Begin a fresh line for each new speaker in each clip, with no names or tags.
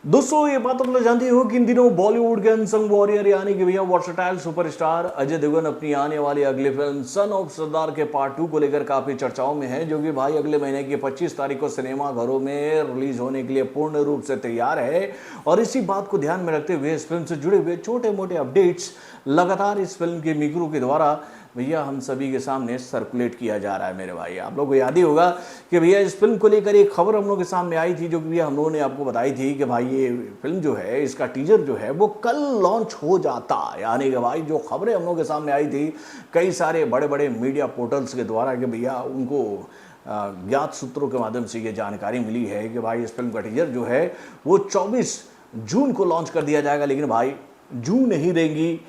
दोस्तों ये बात तुम लोग जानते हो कि इन दिनों बॉलीवुड के अनसंग वॉरियर यानी कि भैया वर्सटाइल सुपरस्टार अजय देवगन अपनी आने वाली अगली फिल्म सन ऑफ सरदार के पार्ट 2 को लेकर काफी चर्चाओं में है, जो कि भाई अगले महीने की 25 तारीख को सिनेमा घरों में रिलीज होने के लिए पूर्ण रूप से तैयार है। और इसी बात को ध्यान में रखते हुए इस फिल्म से जुड़े हुए छोटे मोटे अपडेट्स लगातार इस फिल्म के मेकरों के द्वारा भैया हम सभी के सामने सर्कुलेट किया जा रहा है। मेरे भाई आप लोगों को याद ही होगा कि भैया इस फिल्म को लेकर एक खबर हम लोग के सामने आई थी, जो कि भैया हम लोगों ने आपको बताई थी कि भाई ये फिल्म जो है इसका टीजर जो है वो कल लॉन्च हो जाता। यानी कि भाई जो खबरें हम लोग के सामने आई थी कई सारे बड़े बड़े मीडिया पोर्टल्स के द्वारा कि भैया उनको ज्ञात सूत्रों के माध्यम से ये जानकारी मिली है कि भाई इस फिल्म का टीजर जो है वो 24 जून को लॉन्च कर दिया जाएगा। लेकिन भाई जून नहीं रहेंगी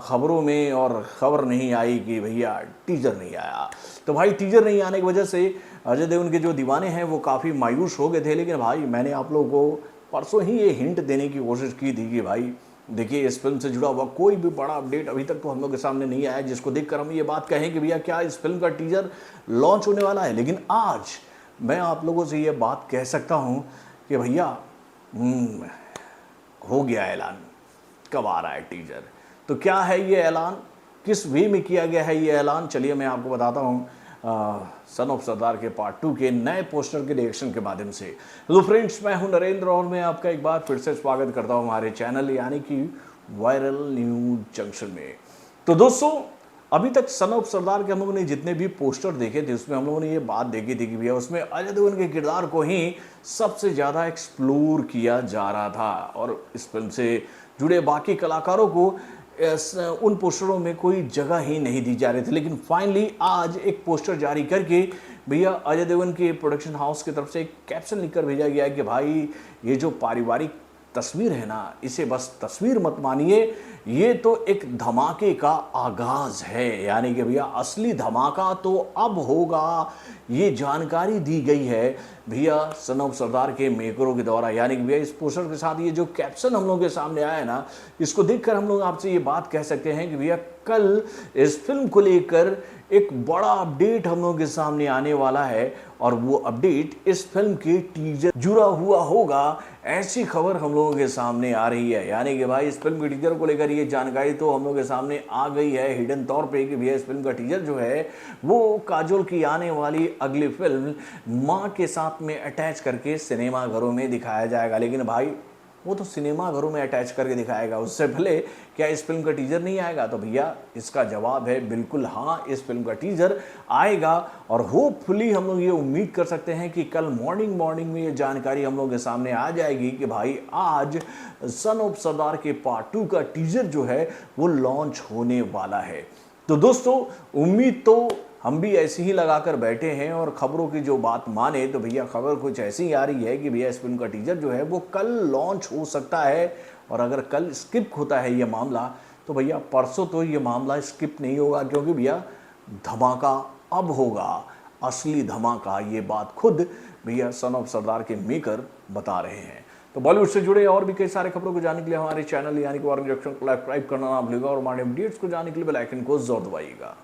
खबरों में और खबर नहीं आई कि भैया टीजर नहीं आया। तो भाई टीजर नहीं आने की वजह से अजय देवगन के जो दीवाने हैं वो काफ़ी मायूस हो गए थे। लेकिन भाई मैंने आप लोगों को परसों ही ये हिंट देने की कोशिश की थी कि भाई देखिए इस फिल्म से जुड़ा हुआ कोई भी बड़ा अपडेट अभी तक तो हम लोग के सामने नहीं आया जिसको देखकर हम ये बात कहें कि भैया क्या इस फिल्म का टीजर लॉन्च होने वाला है। लेकिन आज मैं आप लोगों से ये बात कह सकता हूँ कि भैया हो गया ऐलान, कब आ रहा है टीजर। तो क्या है ये ऐलान, किस वे में किया गया है ये ऐलान, चलिए मैं आपको बताता हूँ सन ऑफ सरदार के पार्ट 2 के नए पोस्टर के रिएक्शन के माध्यम से। हेलो फ्रेंड्स, मैं हूं नरेंद्र और मैं आपका एक बार फिर से स्वागत करता हूं हमारे चैनल यानी कि वायरल न्यूज जंक्शन में। तो दोस्तों अभी तक सन ऑफ सरदार के हम लोगों ने जितने भी पोस्टर देखे थे उसमें हम लोगों ने ये बात देखी थी कि भैया उसमें अजय देवगन के किरदार को ही सबसे ज़्यादा एक्सप्लोर किया जा रहा था और इस फिल्म से जुड़े बाकी कलाकारों को उन पोस्टरों में कोई जगह ही नहीं दी जा रही थी। लेकिन फाइनली आज एक पोस्टर जारी करके भैया अजय देवगन के प्रोडक्शन हाउस की तरफ से एक कैप्शन लिखकर भेजा गया है कि भाई ये जो पारिवारिक तस्वीर है ना, इसे बस तस्वीर मत मानिए, ये तो एक धमाके का आगाज है। यानी कि भैया असली धमाका तो अब होगा, ये जानकारी दी गई है भैया सन ऑफ सरदार के मेकरों के द्वारा। यानी कि भैया इस पोस्टर के साथ ये जो कैप्शन हम लोग के सामने आया है ना, इसको देखकर हम लोग आपसे ये बात कह सकते हैं कि भैया कल इस फिल्म को लेकर एक बड़ा अपडेट हम लोगों के सामने आने वाला है और वो अपडेट इस फिल्म के टीजर जुड़ा हुआ होगा, ऐसी खबर हम लोगों के सामने आ रही है। यानी कि भाई इस फिल्म के टीजर को लेकर ये जानकारी तो हम लोगों के सामने आ गई है हिडन तौर पे कि भैया इस फिल्म का टीजर जो है वो काजोल की आने वाली अगली फिल्म माँ के साथ में अटैच करके सिनेमा घरों में दिखाया जाएगा। लेकिन भाई वो तो सिनेमा घरों में अटैच करके दिखाएगा, उससे पहले क्या इस फिल्म का टीजर नहीं आएगा? तो भैया इसका जवाब है बिल्कुल हाँ, इस फिल्म का टीजर आएगा। और होपफुली हम लोग ये उम्मीद कर सकते हैं कि कल मॉर्निंग में ये जानकारी हम लोग के सामने आ जाएगी कि भाई आज सन ऑफ सरदार के पार्ट 2 का टीजर जो है वो लॉन्च होने वाला है। तो दोस्तों उम्मीद तो हम भी ऐसे ही लगाकर बैठे हैं और खबरों की जो बात माने तो भैया खबर कुछ ऐसी ही आ रही है कि भैया इस फिल्म का टीजर जो है वो कल लॉन्च हो सकता है। और अगर कल स्किप होता है ये मामला तो भैया परसों तो ये मामला स्किप नहीं होगा, क्योंकि भैया धमाका अब होगा, असली धमाका। ये बात खुद भैया सन ऑफ सरदार के मेकर बता रहे हैं। तो बॉलीवुड से जुड़े और भी कई सारे खबरों को जानने के लिए हमारे चैनल यानी कि वायरल जंक्शन को सब्सक्राइब करना ना भूलिएगा और हमारे अपडेट्स को जानने के लिए बेल आइकन को जरूर दबाइएगा।